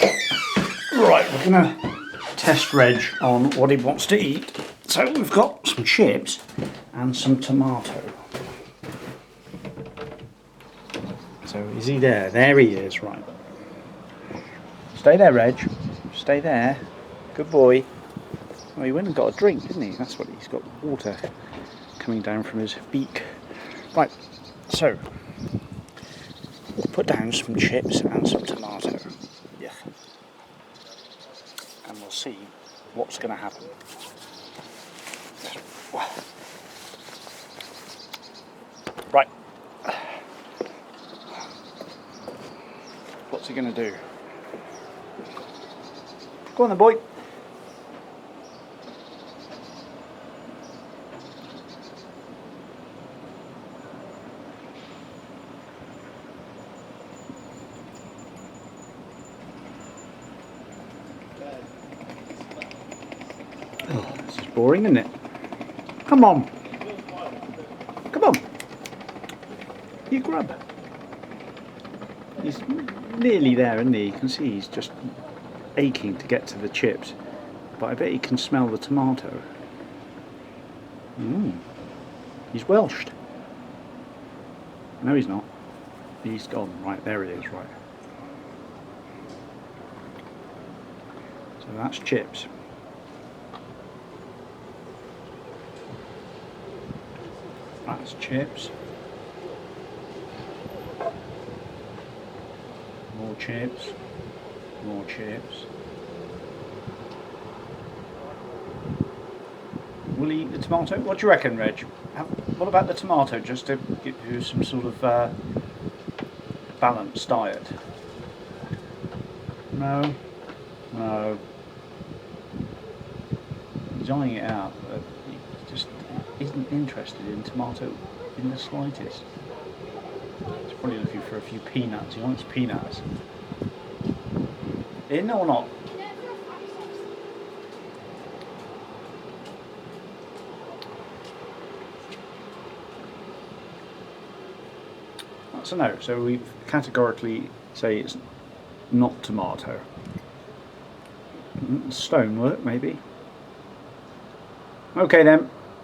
Right, we're going to test Reg on what he wants to eat. So we've got some chips and some tomato. So is he there? There he is, right. Stay there, Reg. Stay there. Good boy. Oh, he went and got a drink, didn't he? That's what he's got, water coming down from his beak. Right, so put down some chips and some tomato. Yeah. And we'll see what's going to happen. Right. What's he going to do? Go on then, boy. Oh, this is boring, isn't it? Come on. Come on. You grub. He's nearly there, isn't he? You can see he's just aching to get to the chips. But I bet he can smell the tomato. He's Welshed. No, he's not. He's gone. Right, there it is, right. So that's chips. That's chips. More chips. More chips. Will he eat the tomato? What do you reckon, Reg? What about the tomato, just to give you some sort of balanced diet? No? No. He's eyeing it out, but he just isn't interested in tomato in the slightest. He's probably looking for a few peanuts. He wants peanuts. In or not? That's a no. So we categorically say it's not tomato. Stonework, maybe. Okay then.